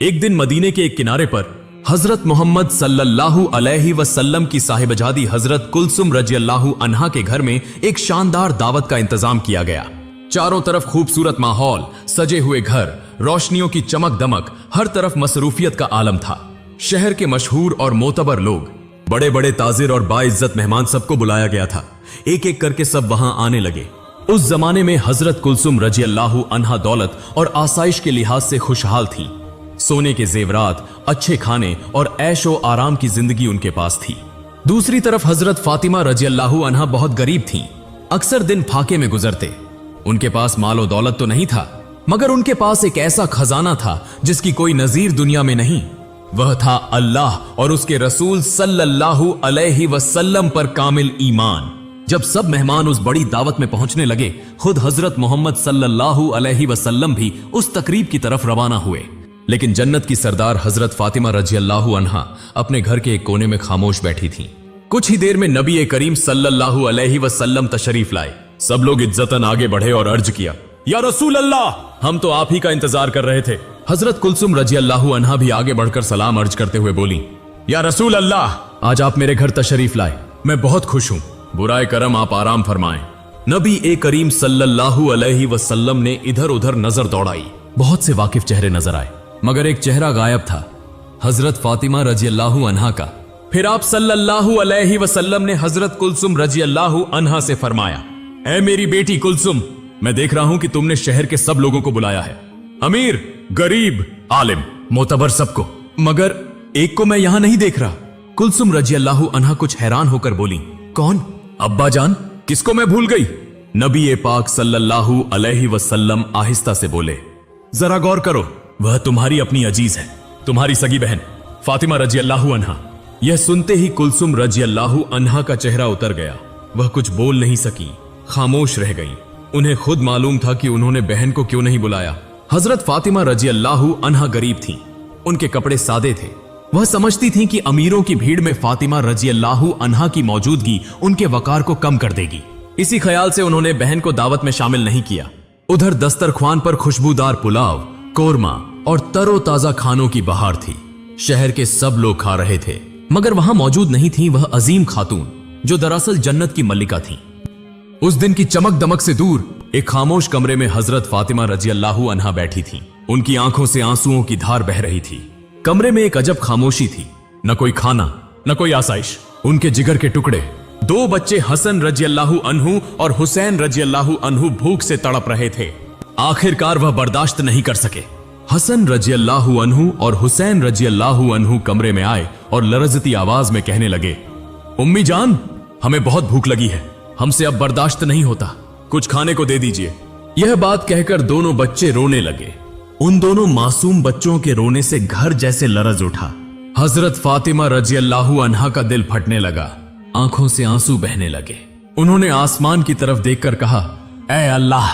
एक दिन मदीने के एक किनारे पर हजरत मोहम्मद सल्लल्लाहु अलैहि वसल्लम की साहिबजादी हजरत कुलसुम रजी अल्लाहु अन्हा के घर में एक शानदार दावत का इंतजाम किया गया। चारों तरफ खूबसूरत माहौल, सजे हुए घर, रोशनियों की चमक दमक, हर तरफ मसरूफियत का आलम था। शहर के मशहूर और मोतबर लोग, बड़े बड़े ताजिर और बाइज्जत मेहमान सबको बुलाया गया था। एक एक करके सब वहां आने लगे। उस जमाने में हजरत कुलसुम रजी अल्लाहु अन्हा दौलत और आसाइश के लिहाज से खुशहाल थी। सोने के जेवरात, अच्छे खाने और ऐशो आराम की जिंदगी उनके पास थी। दूसरी तरफ हजरत फातिमा रजी अल्लाहु अन्हा बहुत गरीब थीं। अक्सर दिन फाके में गुजरते। उनके पास मालो दौलत तो नहीं था, मगर उनके पास एक ऐसा खजाना था जिसकी कोई नजीर दुनिया में नहीं। वह था अल्लाह और उसके रसूल सल्लल्लाहु अलैहि वसल्लम पर कामिल ईमान। जब सब मेहमान उस बड़ी दावत में पहुंचने लगे, खुद हजरत मोहम्मद सल्लल्लाहु अलैहि वसल्लम भी उस तकरीब की तरफ रवाना हुए। लेकिन जन्नत की सरदार हजरत फातिमा रजी अल्लाहु अन्हा अपने घर के एक कोने में खामोश बैठी थीं। कुछ ही देर में नबी करीम सल्लल्लाहु अलैहि वसल्लम तशरीफ लाए। सब लोग इज्जतन आगे बढ़े और अर्ज किया, या रसूल अल्लाह, हम तो आप ही का इंतजार कर रहे थे। हजरत कुलसुम रजी अल्लाहु अन्हा भी आगे बढ़कर सलाम अर्ज करते हुए बोली, या रसूल अल्लाह, आज आप मेरे घर तशरीफ लाए, मैं बहुत खुश हूं। बुराए करम आप आराम फरमाएं। नबी करीम सल्लल्लाहु अलैहि वसल्लम ने इधर उधर नजर दौड़ाई। बहुत से वाकिफ चेहरे नजर आए, मगर एक चेहरा गायब था, हजरत फातिमा रजी अल्लाहु अन्हा का। फिर आप सल्लल्लाहु अलैहि वसल्लम ने हजरत कुलसुम रजी अल्लाहु अन्हा से फरमाया, ऐ मेरी बेटी कुलसुम, मैं देख रहा हूं कि तुमने शहर के सब लोगों को बुलाया है, अमीर, गरीब, आलिम, मोतबर सबको, मगर एक को मैं यहां नहीं देख रहा। कुलसुम रजी अल्लाहु अन्हा कुछ हैरान होकर बोली, कौन? अब्बा जान, किसको मैं भूल गई? नबी पाक सल्लल्लाहु अलैहि वसल्लम आहिस्ता से बोले, जरा गौर करो, वह तुम्हारी अपनी अजीज है, तुम्हारी सगी बहन फातिमा रजी अल्लाहु अन्हा। यह सुनते ही कुलसुम रजी अल्लाहु अन्हा का चेहरा उतर गया। वह कुछ बोल नहीं सकी, खामोश रह गई। उन्हें खुद मालूम था कि उन्होंने बहन को क्यों नहीं बुलाया। हजरत फातिमा रजी अल्लाहु अन्हा गरीब थीं, उनके कपड़े सादे थे। वह समझती थीं कि अमीरों की भीड़ में फातिमा रजी अल्लाहु अन्हा की मौजूदगी उनके वकार को कम कर देगी। इसी ख्याल से उन्होंने बहन को दावत में शामिल नहीं किया। उधर दस्तरख्वान पर खुशबूदार पुलाव, कोरमा और तरोताजा खानों की बहार थी। शहर के सब लोग खा रहे थे, मगर वहां मौजूद नहीं थी वह अजीम खातून जो दरअसल जन्नत की मल्लिका थी। उस दिन की चमक दमक से दूर एक खामोश कमरे में हजरत फातिमा रजी अल्लाहु अन्हा बैठी थीं। उनकी आंखों से आंसुओं की धार बह रही थी। कमरे में एक अजब खामोशी थी, न कोई खाना, न कोई आसाइश। उनके जिगर के टुकड़े, दो बच्चे हसन रजी अल्लाहु अन्हु और हुसैन रजी अल्लाहु अन्हु भूख से तड़प रहे थे। आखिरकार वह बर्दाश्त नहीं कर सके। हसन रजी अल्लाहु अन्हु और हुसैन रजी अल्लाहु अन्हु कमरे में आए और लरजती आवाज में कहने लगे, उम्मी जान, हमें बहुत भूख लगी है, हमसे अब बर्दाश्त नहीं होता, कुछ खाने को दे दीजिए। यह बात कहकर दोनों बच्चे रोने लगे। उन दोनों मासूम बच्चों के रोने से घर जैसे लरज उठा। हजरत फातिमा रजी अल्लाहु अन्हा का दिल फटने लगा, आंखों से आंसू बहने लगे। उन्होंने आसमान की तरफ देखकर कहा, ऐ अल्लाह,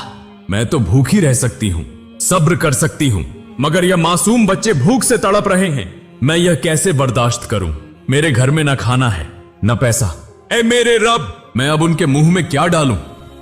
मैं तो भूखी रह सकती हूँ, सब्र कर सकती हूँ, मगर यह मासूम बच्चे भूख से तड़प रहे हैं, मैं यह कैसे बर्दाश्त करूं? मेरे घर में न खाना है, न पैसा। ऐ मेरे रब, मैं अब उनके मुंह में क्या डालूं?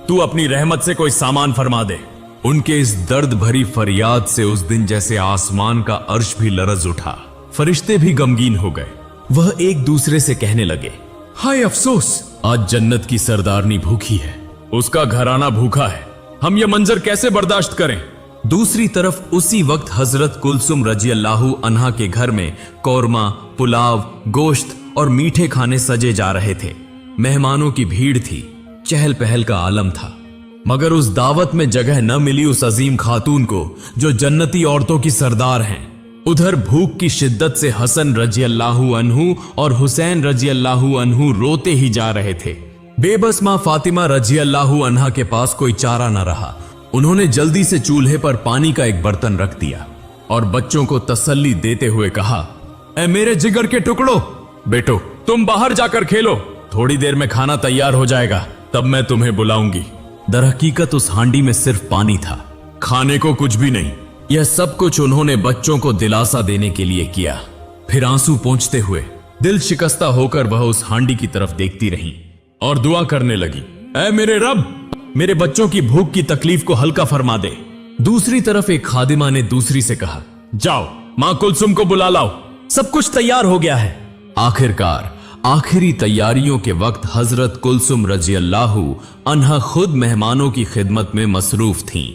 तू अपनी रहमत से कोई सामान फरमा दे। उनके इस दर्द भरी फरियाद से उस दिन जैसे आसमान का अर्श भी लरज उठा, फरिश्ते भी गमगीन हो गए। वह एक दूसरे से कहने लगे, हाय अफसोस, आज जन्नत की सरदारनी भूखी है, उसका घराना भूखा है, हम यह मंजर कैसे बर्दाश्त करें? दूसरी तरफ उसी वक्त हजरत कुलसुम रजी अल्लाहु अन्हा के घर में कौरमा, पुलाव, गोश्त और मीठे खाने सजे जा रहे थे। मेहमानों की भीड़ थी, चहल पहल का आलम था, मगर उस दावत में जगह न मिली उस अजीम खातून को जो जन्नती औरतों की सरदार हैं। उधर भूख की शिद्दत से हसन रजी अल्लाहु अन्हु और हुसैन रजी अल्लाहु अन्हु रोते ही जा रहे थे। बेबस मां फातिमा रजी अल्लाहु अन्हा के पास कोई चारा न रहा। उन्होंने जल्दी से चूल्हे पर पानी का एक बर्तन रख दिया और बच्चों को तसल्ली देते हुए कहा, ऐ मेरे जिगर के टुकड़ों, बेटो तुम बाहर जाकर खेलो, थोड़ी देर में खाना तैयार हो जाएगा, तब मैं तुम्हें बुलाऊंगी। दरहकीकत उस हांडी में सिर्फ पानी था, खाने को कुछ भी नहीं। यह सब कुछ उन्होंने बच्चों को दिलासा देने के लिए किया। फिर आंसू पोंछते हुए दिल शिकस्ता होकर वह उस हांडी की तरफ देखती रही और दुआ करने लगी, ऐ मेरे रब, मेरे बच्चों की भूख की तकलीफ को हल्का फरमा दे। दूसरी तरफ एक खादिमा ने दूसरी से कहा, जाओ मां कुलसुम को बुला लाओ, सब कुछ तैयार हो गया है। आखिरकार आखिरी तैयारियों के वक्त हजरत कुलसुम रजी अल्लाहु अन्हा खुद मेहमानों की खिदमत में मसरूफ थीं।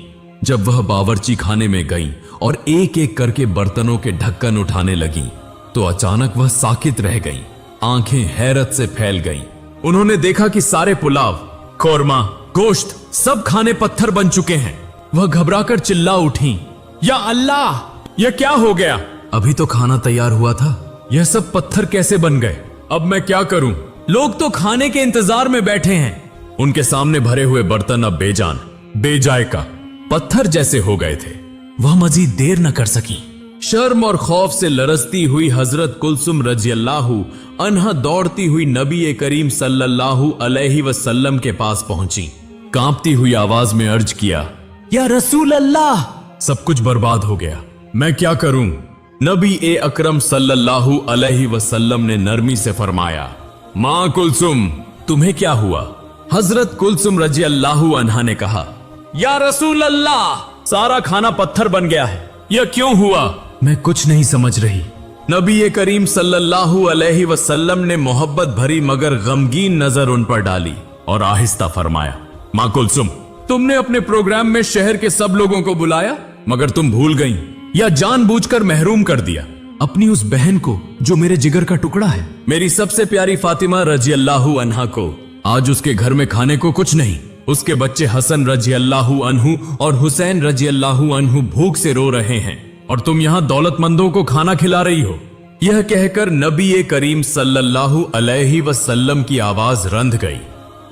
जब वह बावर्ची खाने में गईं और एक एक करके बर्तनों के ढक्कन उठाने लगीं, तो अचानक वह साकित रह गईं, आंखें हैरत से फैल गईं। उन्होंने देखा कि सारे पुलाव, कौरमा, गोश्त सब खाने पत्थर बन चुके हैं। वह घबराकर चिल्ला उठी, या अल्लाह, यह क्या हो गया? अभी तो खाना तैयार हुआ था, यह सब पत्थर कैसे बन गए? अब मैं क्या करूं? लोग तो खाने के इंतजार में बैठे हैं। उनके सामने भरे हुए बर्तन अब बेजान, बेजायका, पत्थर जैसे हो गए थे। वह मजीद देर न कर सकी। शर्म और खौफ से लरसती हुई हजरत कुलसुम रजी अल्लाहु अन्हा दौड़ती हुई नबी करीम सल्लल्लाहु अलैहि वसल्लम के पास पहुंची। कांपती हुई आवाज में अर्ज किया, या रसूल अल्लाह, सब कुछ बर्बाद हो गया, मैं क्या करूं? नबी अकरम सल्लल्लाहु अलैहि वसल्लम ने नरमी से फरमाया, मां कुलसुम, तुम्हें क्या हुआ? हजरत कुलसुम रजी अल्लाहु अन्हा ने कहा, या रसूल अल्लाह, सारा खाना पत्थर बन गया है, यह क्यों हुआ? मैं कुछ नहीं समझ रही। नबी करीम सल्लल्लाहु अलैहि वसल्लम ने मोहब्बत भरी मगर गमगीन नजर उन पर डाली और आहिस्ता फरमाया, मां कुलसुम, तुमने अपने प्रोग्राम में शहर के सब लोगों को बुलाया, मगर तुम भूल गईं या जानबूझकर महरूम कर दिया अपनी उस बहन को जो मेरे जिगर का टुकड़ा है, मेरी सबसे प्यारी फातिमा रजी अल्लाहु अन्हा को। आज उसके घर में खाने को कुछ नहीं। उसके बच्चे हसन रजी अल्लाहु अन्हु और हुसैन रजी अल्लाहु अन्हु भूख से रो रहे हैं और तुम यहाँ दौलतमंदों को खाना खिला रही हो। यह कहकर नबी करीम सल्लल्लाहु अलैहि वसल्लम की आवाज रंध गई।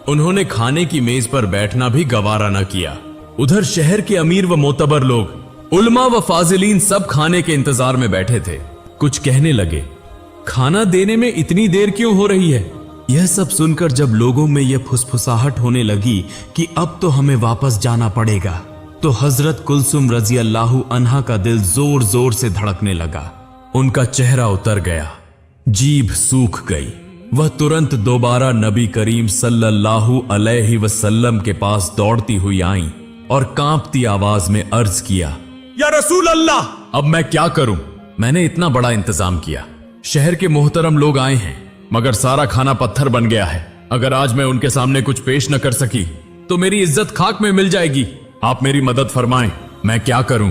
उन्होंने खाने की मेज पर बैठना भी गवारा न किया। उधर शहर के अमीर व मोतबर लोग, उलमा व फाजिलीन सब खाने के इंतजार में बैठे थे। कुछ कहने लगे, खाना देने में इतनी देर क्यों हो रही है? यह सब सुनकर जब लोगों में यह फुसफुसाहट होने लगी कि अब तो हमें वापस जाना पड़ेगा, तो हजरत कुलसुम रजी अल्लाहु अन्हा का दिल जोर जोर से धड़कने लगा। उनका चेहरा उतर गया, जीभ सूख गई। वह तुरंत दोबारा नबी करीम सल्लल्लाहु अलैहि वसल्लम के पास दौड़ती हुई आईं और कांपती आवाज में अर्ज किया, या रसूल अल्लाह, अब मैं क्या करूं? मैंने इतना बड़ा इंतजाम किया, शहर के मोहतरम लोग आए हैं, मगर सारा खाना पत्थर बन गया है। अगर आज मैं उनके सामने कुछ पेश न कर सकी तो मेरी इज्जत खाक में मिल जाएगी। आप मेरी मदद फरमाएं, मैं क्या करूं?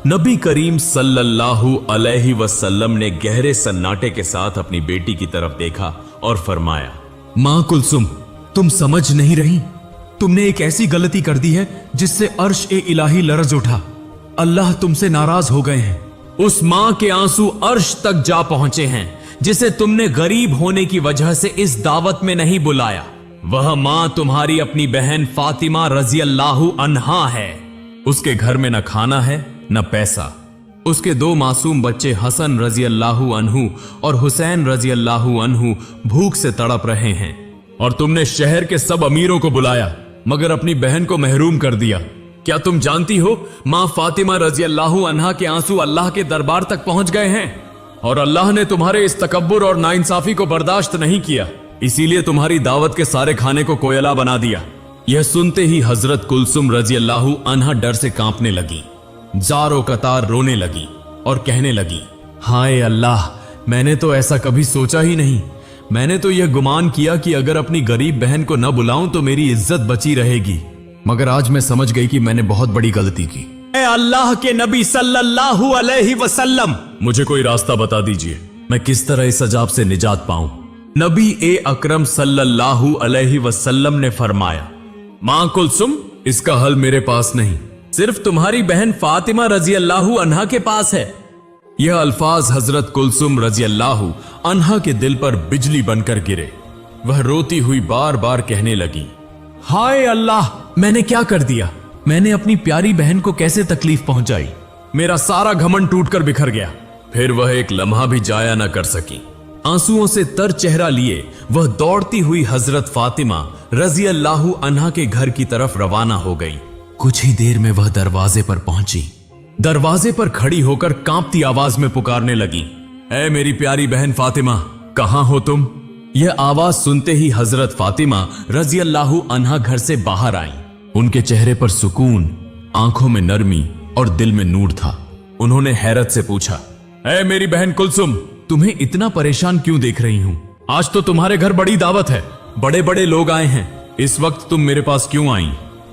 नबी करीम सल्लल्लाहु अलैहि वसल्लम ने गहरे सन्नाटे के साथ अपनी बेटी की तरफ देखा और फरमाया, मां कुलसुम, तुम समझ नहीं रही? तुमने एक ऐसी गलती कर दी है जिससे अर्श ए इलाही लरज उठा। अल्लाह तुमसे नाराज हो गए हैं। उस मां के आंसू अर्श तक जा पहुंचे हैं जिसे तुमने गरीब होने की वजह से इस दावत में नहीं बुलाया। वह मां तुम्हारी अपनी बहन फातिमा रजी अल्लाहु अन्हा है। उसके घर में न खाना है न पैसा। उसके दो मासूम बच्चे हसन रजी अल्लाहु अन्हु और हुसैन रजी अल्लाहु अन्हु भूख से तड़प रहे हैं और तुमने शहर के सब अमीरों को बुलाया मगर अपनी बहन को महरूम कर दिया। क्या तुम जानती हो मां फातिमा रजी अल्लाहु अन्हा के आंसू अल्लाह के दरबार तक पहुंच गए हैं और अल्लाह ने तुम्हारे इस तकब्बुर और नाइंसाफी को बर्दाश्त नहीं किया, इसीलिए तुम्हारी दावत के सारे खाने को कोयला बना दिया। यह सुनते ही हजरत कुलसुम रजी अल्लाहु अन्हा डर से कांपने लगी, जारो कतार रोने लगी और कहने लगी, हाय अल्लाह, मैंने तो ऐसा कभी सोचा ही नहीं। मैंने तो यह गुमान किया कि अगर अपनी गरीब बहन को न बुलाऊं तो मेरी इज्जत बची रहेगी, मगर आज मैं समझ गई कि मैंने बहुत बड़ी गलती की। अल्लाह के नबी सल्लल्लाहु अलैहि वसल्लम, मुझे कोई रास्ता बता दीजिए, मैं किस तरह इस अजाब से निजात पाऊं। नबी अकरम सल्लल्लाहु अलैहि वसल्लम ने फरमाया, मां कुलसुम, इसका हल मेरे पास नहीं, सिर्फ तुम्हारी बहन फातिमा रजी अल्लाहु अन्हा के पास है। यह अल्फाज हजरत कुलसुम रजी अल्लाहु अन्हा के दिल पर बिजली बनकर गिरे। वह रोती हुई बार बार कहने लगी, हाय अल्लाह, मैंने क्या कर दिया? मैंने अपनी प्यारी बहन को कैसे तकलीफ पहुंचाई? मेरा सारा घमंड टूटकर बिखर गया। फिर वह एक लम्हा भी जाया न कर सकी। आंसुओं से तर चेहरा लिए वह दौड़ती हुई हजरत फातिमा रजी अल्लाहु अन्हा के घर की तरफ रवाना हो गई। कुछ ही देर में वह दरवाजे पर पहुंची। दरवाजे पर खड़ी होकर कांपती आवाज में पुकारने लगी, ऐ मेरी प्यारी बहन फातिमा, कहां हो तुम? यह आवाज सुनते ही हजरत फातिमा रजी अल्लाहु अन्हा घर से बाहर आई। उनके चेहरे पर सुकून, आंखों में नरमी और दिल में नूर था। उन्होंने हैरत से पूछा, ऐ मेरी बहन कुलसुम, तुम्हें इतना परेशान क्यों देख रही हूँ? आज तो तुम्हारे घर बड़ी दावत है, बड़े बड़े लोग आए हैं, इस वक्त तुम मेरे पास क्यों आई?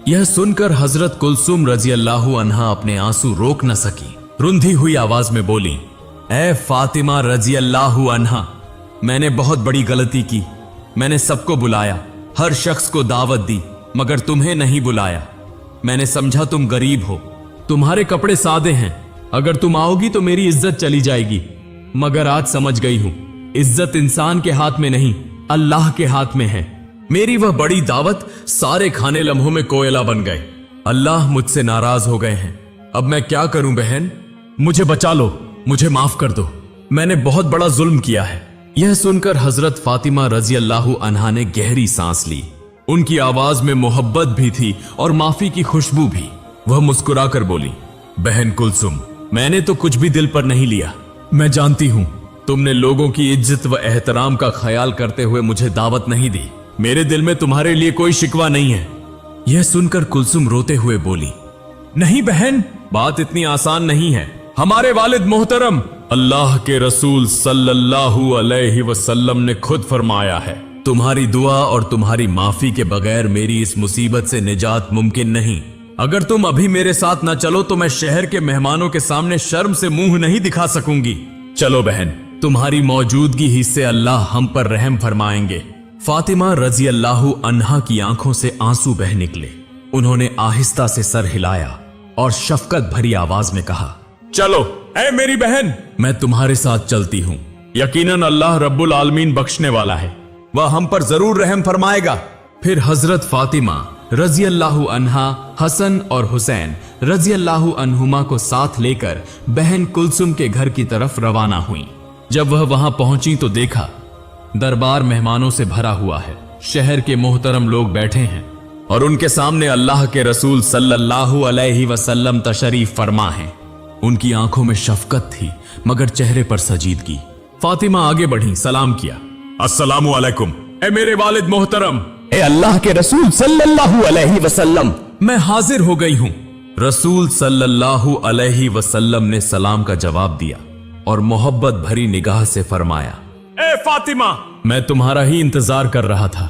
यह सुनकर हजरत कुलसुम रजी अल्लाह अन्हा अपने आंसू रोक न सकी। रुंधी हुई आवाज में बोली, ऐ फातिमा रजी अल्लाह अन्हा, मैंने बहुत बड़ी गलती की। मैंने सबको बुलाया, हर शख्स को दावत दी, मगर तुम्हें नहीं बुलाया। मैंने समझा तुम गरीब हो, तुम्हारे कपड़े सादे हैं, अगर तुम आओगी तो मेरी इज्जत चली जाएगी। मगर आज समझ गई हूं, इज्जत इंसान के हाथ में नहीं, अल्लाह के हाथ में है। मेरी वह बड़ी दावत सारे खाने लम्हों में कोयला बन गए। अल्लाह मुझसे नाराज हो गए हैं। अब मैं क्या करूं बहन? मुझे बचा लो, मुझे माफ कर दो, मैंने बहुत बड़ा जुल्म किया है। यह सुनकर हजरत फातिमा रजी अल्लाह अन्हा ने गहरी सांस ली। उनकी आवाज में मोहब्बत भी थी और माफी की खुशबू भी। वह मुस्कुराकर बोली, बहन कुलसुम, मैंने तो कुछ भी दिल पर नहीं लिया। मैं जानती हूं तुमने लोगों की इज्जत व एहतराम का ख्याल करते हुए मुझे दावत नहीं दी। मेरे दिल में तुम्हारे लिए कोई शिकवा नहीं है। यह सुनकर कुलसुम रोते हुए बोली, नहीं बहन, बात इतनी आसान नहीं है। हमारे वालिद मोहतरम अल्लाह के रसूल सल्लल्लाहु अलैहि वसल्लम ने खुद फरमाया है, तुम्हारी दुआ और तुम्हारी माफी के बगैर मेरी इस मुसीबत से निजात मुमकिन नहीं। अगर तुम अभी मेरे साथ न चलो तो मैं शहर के मेहमानों के सामने शर्म से मुंह नहीं दिखा सकूंगी। चलो बहन, तुम्हारी मौजूदगी ही से अल्लाह हम पर रहम फरमाएंगे। फातिमा रजी अल्लाह अन्हा की आंखों से आंसू बह निकले। उन्होंने आहिस्ता से सर हिलाया और शफकत भरी आवाज में कहा, चलो ऐ मेरी बहन, मैं तुम्हारे साथ चलती हूँ। यकीनन अल्लाह रब्बुल आलमीन बख्शने वाला है, वह हम पर जरूर रहम फरमाएगा। फिर हजरत फातिमा रजी अल्लाह अन्हा हसन और हुसैन रजी अल्लाह अन्हुमा को साथ लेकर बहन कुलसुम के घर की तरफ रवाना हुई। जब वह वहां पहुंची तो देखा दरबार मेहमानों से भरा हुआ है। शहर के मोहतरम लोग बैठे हैं और उनके सामने अल्लाह के रसूल सल्लल्लाहु अलैहि वसल्लम तशरीफ फरमा हैं। उनकी आंखों में शफकत थी मगर चेहरे पर सजीदगी। फातिमा आगे बढ़ी, सलाम किया, अस्सलामु अलैकुम, ए मेरे वालिद मोहतरम, ए अल्लाह के रसूल सल्लल्लाहु अलैहि वसल्लम, मैं हाजिर हो गई हूं। रसूल सल्लल्लाहु अलैहि वसल्लम ने सलाम का जवाब दिया और मोहब्बत भरी निगाह से फरमाया, ए फातिमा, मैं तुम्हारा ही इंतजार कर रहा था।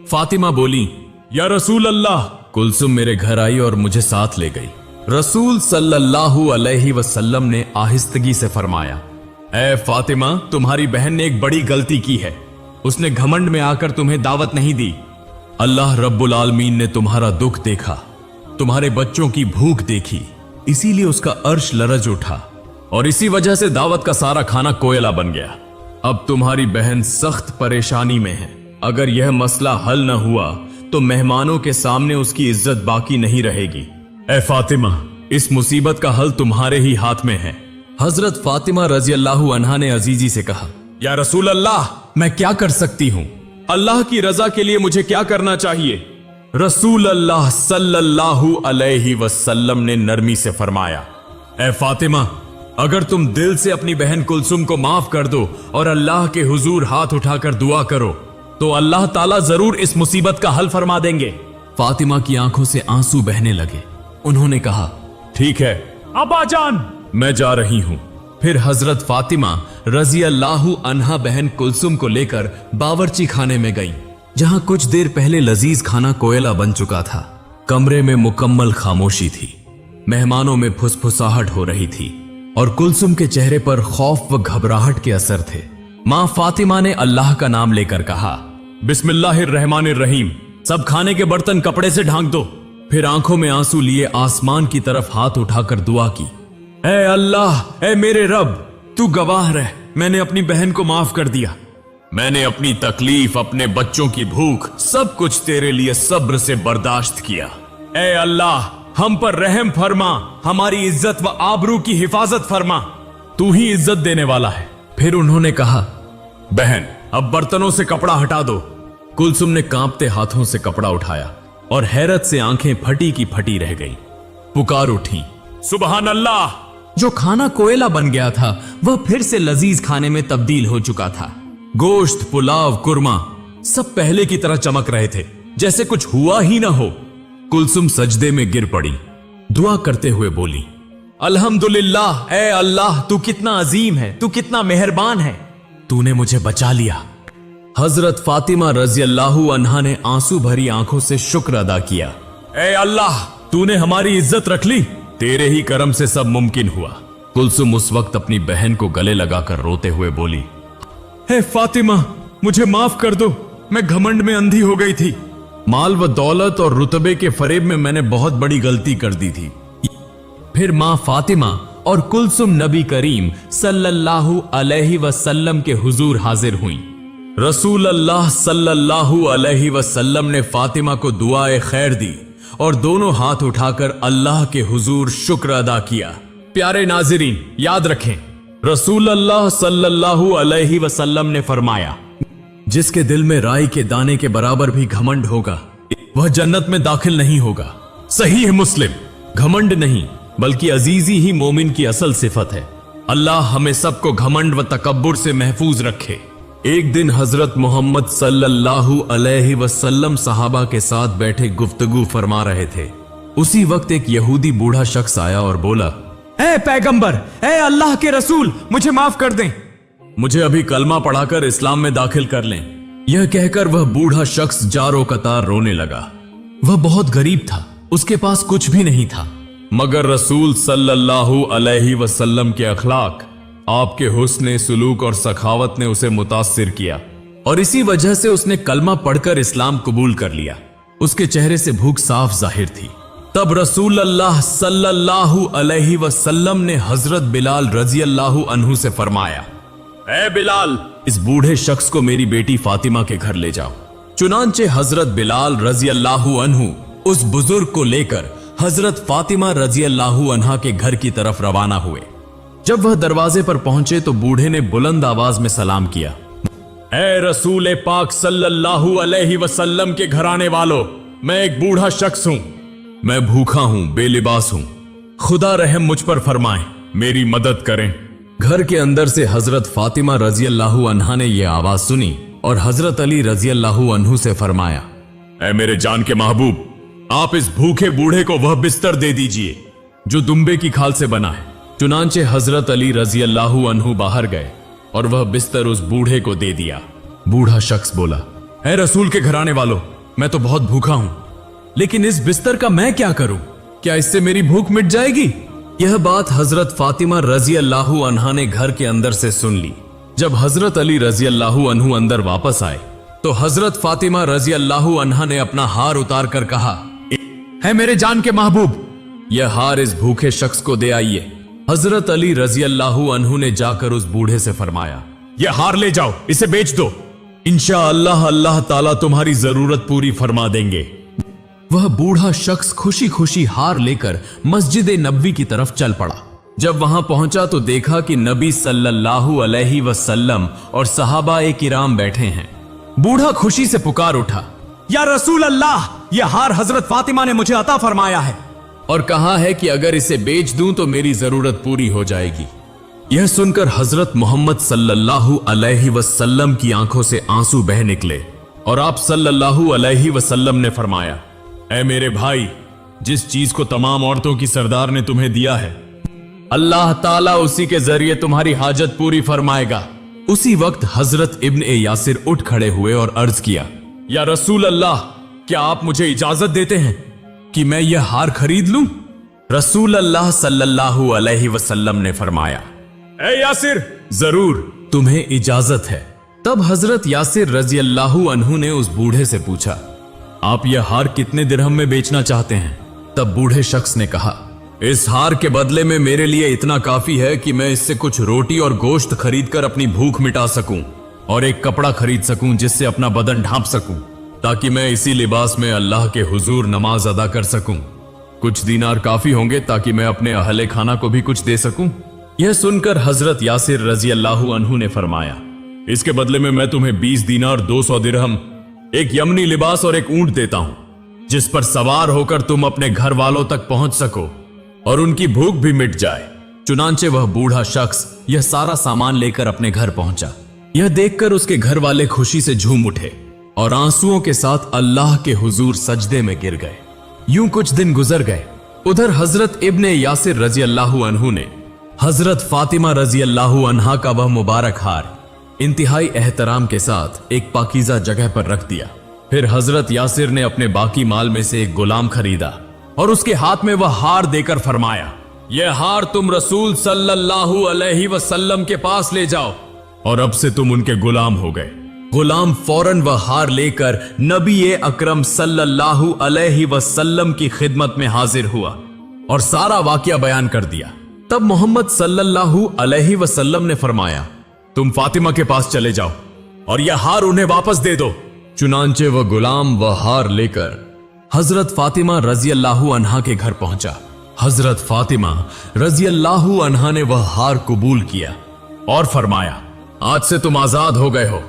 फातिमा बोली, या रसूल अल्लाह। कुलसुम मेरे घर आई और मुझे साथ ले गई। रसूल सल्लल्लाहु अलैहि वसल्लम ने आहिस्तगी से फरमाया, ए फातिमा, तुम्हारी बहन ने एक बड़ी गलती की है। उसने घमंड में आकर तुम्हें दावत नहीं दी। अल्लाह रब्बुल आलमीन ने तुम्हारा दुख देखा, तुम्हारे बच्चों की भूख देखी, इसीलिए उसका अर्श लरज उठा और इसी वजह से दावत का सारा खाना कोयला बन गया। अब तुम्हारी बहन सख्त परेशानी में है। अगर यह मसला हल न हुआ तो मेहमानों के सामने उसकी इज्जत बाकी नहीं रहेगी। ए फातिमा, इस मुसीबत का हल तुम्हारे ही हाथ में है। हजरत फातिमा रजी अल्लाह अन्हा ने अजीजी से कहा, या रसूल अल्लाह, मैं क्या कर सकती हूँ? अल्लाह की रजा के लिए मुझे क्या करना चाहिए? रसूल अल्लाह सल्लल्लाहु अलैहि वसल्लम ने नरमी से फरमाया, ए फातिमा, अगर तुम दिल से अपनी बहन कुलसुम को माफ कर दो और अल्लाह के हुजूर हाथ उठाकर दुआ करो तो अल्लाह ताला जरूर इस मुसीबत का हल फरमा देंगे। फातिमा की आंखों से आंसू बहने लगे। उन्होंने कहा, ठीक है अब्बा जान, मैं जा रही हूं। फिर हजरत फातिमा रजी अल्लाह अन्हा बहन कुलसुम को लेकर बावर्ची खाने में गईं, जहां कुछ देर पहले लजीज खाना कोयला बन चुका था। कमरे में मुकम्मल खामोशी थी, मेहमानों में फुसफुसाहट हो रही थी और कुलसुम के चेहरे पर खौफ व घबराहट के असर थे। मां फातिमा ने अल्लाह का नाम लेकर कहा, बिस्मिल्लाहिर्रहमानिर्रहीम, सब खाने के बर्तन कपड़े से ढांक दो। फिर आंखों में आंसू लिए आसमान की तरफ हाथ उठाकर दुआ की, ऐ अल्लाह, ऐ मेरे रब, तू गवाह रह, मैंने अपनी बहन को माफ कर दिया। मैंने अपनी तकलीफ, अपने बच्चों की भूख, सब कुछ तेरे लिए सब्र से बर्दाश्त किया। ऐ अल्लाह, हम पर रहम फरमा, हमारी इज्जत व आबरू की हिफाजत फरमा, तू ही इज्जत देने वाला है। फिर उन्होंने कहा, बहन, अब बर्तनों से कपड़ा हटा दो। कुलसुम ने कांपते हाथों से कपड़ा उठाया और हैरत से आंखें फटी की फटी रह गईं। पुकार उठी, सुबहान अल्लाह। जो खाना कोयला बन गया था वह फिर से लजीज खाने में तब्दील हो चुका था। गोश्त, पुलाव, कुरमा सब पहले की तरह चमक रहे थे, जैसे कुछ हुआ ही ना हो। कुलसुम सजदे में गिर पड़ी, दुआ करते हुए बोली, अल्हम्दुलिल्लाह, ए अल्लाह, तू कितना अजीम है, तू कितना मेहरबान है, तूने मुझे बचा लिया। हजरत फातिमा रजी अल्लाहु अन्हा ने आंसू भरी आंखों से शुक्र अदा किया। ए अल्लाह, तूने हमारी इज्जत रख ली, तेरे ही करम से सब मुमकिन हुआ। कुलसुम उस वक्त अपनी बहन को गले लगाकर रोते हुए बोली, हे फातिमा, मुझे माफ कर दो, मैं घमंड में अंधी हो गई थी। माल व दौलत और रुतबे के फरेब में मैंने बहुत बड़ी गलती कर दी थी। फिर मां फातिमा और कुलसुम नबी करीम सल्लल्लाहु अलैहि वसल्लम के हुजूर हाजिर हुई। रसूल अल्लाह सल्लल्लाहु अलैहि वसल्लम ने फातिमा को दुआए खैर दी और दोनों हाथ उठाकर अल्लाह के हुजूर शुक्र अदा किया। प्यारे नाज़रीन, याद रखें, रसूल अल्लाह सल्लल्लाहु अलैहि वसल्लम ने फरमाया, जिसके दिल में राई के दाने के बराबर भी घमंड होगा वह जन्नत में दाखिल नहीं होगा। सही है मुस्लिम। घमंड नहीं बल्कि अजीजी ही मोमिन की असल सिफत है। अल्लाह हमें सबको घमंड व तकब्बुर से महफूज रखे। एक दिन हजरत मोहम्मद सल्लल्लाहु अलैहि वसल्लम सहाबा के साथ बैठे गुफ्तगू फरमा रहे थे। उसी वक्त एक यहूदी बूढ़ा शख्स आया और बोला, ए पैगंबर, ए अल्लाह के रसूल, मुझे माफ कर दें, मुझे अभी कलमा पढ़ाकर इस्लाम में दाखिल कर लें। यह कहकर वह बूढ़ा शख्स जारो कतार रोने लगा। वह बहुत गरीब था, उसके पास कुछ भी नहीं था, मगर रसूल सल्लल्लाहु अलैहि वसल्लम के अखलाक, आपके हुस्न सुलूक और सखावत ने उसे मुतासिर किया और इसी वजह से उसने कलमा पढ़कर इस्लाम कबूल कर लिया। उसके चेहरे से भूख साफ जाहिर थी। तब रसूल अल्लाह सल्लल्लाहु अलैहि वसल्लम ने हजरत बिलाल रजी अल्लाहु अन्हु से फरमाया, ए बिलाल, इस बूढ़े शख्स को मेरी बेटी फातिमा के घर ले जाओ। चुनांचे हजरत बिलाल रजी अल्लाहु अन्हु उस बुजुर्ग को लेकर हजरत फातिमा रजी अल्लाहु अन्हा के घर की तरफ रवाना हुए। जब वह दरवाजे पर पहुंचे तो बूढ़े ने बुलंद आवाज में सलाम किया, ए रसूल पाक सल्लल्लाहु अलैहि वसल्लम के घराने वालों, मैं एक बूढ़ा शख्स हूं, मैं भूखा हूं, बेलिबास हूं, खुदा रहम मुझ पर फरमाए, मेरी मदद करें। घर के अंदर से हजरत फातिमा रजी अल्लाहु अन्हा ने यह आवाज सुनी और हजरत अली रजी अल्लाहु अन्हु से फरमाया, ऐ मेरे जान के महबूब, आप इस भूखे बूढ़े को वह बिस्तर दे दीजिए जो दुम्बे की खाल से बना है। चुनांचे हजरत अली रजी अल्लाहु अन्हु बाहर गए और वह बिस्तर उस बूढ़े को दे दिया। बूढ़ा शख्स बोला, ऐ रसूल के घराने वालों, मैं तो बहुत भूखा हूं, लेकिन इस बिस्तर का मैं क्या करूं? क्या इससे मेरी भूख मिट जाएगी? यह बात हजरत फातिमा रजी अल्लाहु अन्हा ने घर के अंदर से सुन ली। जब हजरत अली रजी अल्लाहु अन्हु अंदर वापस आए तो हजरत फातिमा रजी अल्लाहु अन्हा ने अपना हार उतार कर कहा, है मेरे जान के महबूब, यह हार इस भूखे शख्स को दे आइए। हजरत अली रजी अल्लाहु अन्हु ने जाकर उस बूढ़े से फरमाया, यह हार ले जाओ, इसे बेच दो, इंशाअल्लाह अल्लाह ताला तुम्हारी जरूरत पूरी फरमा देंगे। वह बूढ़ा शख्स खुशी खुशी हार लेकर मस्जिद नबवी की तरफ चल पड़ा। जब वहां पहुंचा तो देखा कि नबी सल्लल्लाहु अलैहि वसल्लम और सहाबाए किराम बैठे हैं। बूढ़ा खुशी से पुकार उठा, या रसूल अल्लाह, यह हार हजरत फातिमा ने मुझे अता फरमाया है और कहा है कि अगर इसे बेच दूं तो मेरी जरूरत पूरी हो जाएगी। यह सुनकर हजरत मोहम्मद सल्लल्लाहु अलैहि वसल्लम की आंखों से आंसू बह निकले और आप सल्लल्लाहु अलैहि वसल्लम ने फरमाया, ऐ मेरे भाई, जिस चीज को तमाम औरतों की सरदार ने तुम्हें दिया है, अल्लाह ताला उसी के जरिए तुम्हारी हाजत पूरी फरमाएगा। उसी वक्त हजरत इब्न ए यासिर उठ खड़े हुए और अर्ज किया, या रसूल अल्लाह, क्या आप मुझे इजाजत देते हैं कि मैं यह हार खरीद लूं? रसूल अल्लाह सल्लल्लाहु अलैहि वसल्लम ने फरमाया, ए यासिर, जरूर, तुम्हें इजाजत है। तब हजरत यासिर रजी अल्लाहु अन्हु ने उस बूढ़े से पूछा, आप यह हार कितने दिरहम में बेचना चाहते हैं? तब बूढ़े शख्स ने कहा, इस हार के बदले में मेरे लिए इतना काफी है कि मैं इससे कुछ रोटी और गोश्त खरीद कर अपनी भूख मिटा सकूं और एक कपड़ा खरीद सकूं जिससे अपना बदन ढांप सकूं, ताकि मैं इसी लिबास में अल्लाह के हुजूर नमाज अदा कर सकूं। कुछ दीनार काफी होंगे ताकि मैं अपने अहले खाना को भी कुछ दे सकूं। यह सुनकर हजरत यासिर रजी अल्लाहु अन्हु ने फरमाया, इसके बदले में मैं तुम्हें 20 दीनार 200 दिरहम, एक यमनी लिबास और एक ऊंट देता हूं, जिस पर सवार होकर तुम अपने घर वालों तक पहुंच सको और उनकी भूख भी मिट जाए। चुनांचे वह बूढ़ा शख्स यह सारा सामान लेकर अपने घर पहुंचा। यह देखकर उसके घर वाले खुशी से झूम उठे और आंसुओं के साथ अल्लाह के हुजूर सजदे में गिर गए। यूं कुछ दिन गुजर गए। उधर हजरत इब्ने यासिर रजी अल्लाहु अन्हु ने हजरत फातिमा रजी अल्लाहु अन्हा का वह मुबारक हार इंतहाई एहतराम के साथ एक पाकीज़ा जगह पर रख दिया। फिर हजरत यासिर ने अपने बाकी माल में से एक गुलाम खरीदा और उसके हाथ में वह हार देकर फरमाया, यह हार तुम रसूल सल्लल्लाहु अलैहि वसल्लम के पास ले जाओ और अब से तुम उनके गुलाम हो गए। गुलाम फौरन वह हार लेकर नबी अकरम सल्लल्लाहु अलैहि वसल्लम की खिदमत में हाजिर हुआ और सारा वाकया बयान कर दिया। तब मोहम्मद सल्लल्लाहु अलैहि वसल्लम ने फरमाया, तुम फातिमा के पास चले जाओ और यह हार उन्हें वापस दे दो। चुनांचे वह गुलाम वह हार लेकर हजरत फातिमा रजी अल्लाहु अन्हा के घर पहुंचा। हजरत फातिमा रजी अल्लाहु अन्हा ने वह हार कबूल किया और फरमाया, आज से तुम आजाद हो गए हो।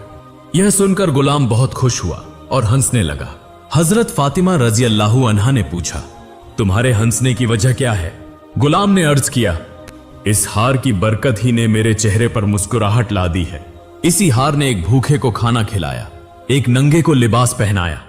यह सुनकर गुलाम बहुत खुश हुआ और हंसने लगा। हजरत फातिमा रजी अल्लाहु अन्हा ने पूछा, तुम्हारे हंसने की वजह क्या है? गुलाम ने अर्ज किया, इस हार की बरकत ही ने मेरे चेहरे पर मुस्कुराहट ला दी है। इसी हार ने एक भूखे को खाना खिलाया, एक नंगे को लिबास पहनाया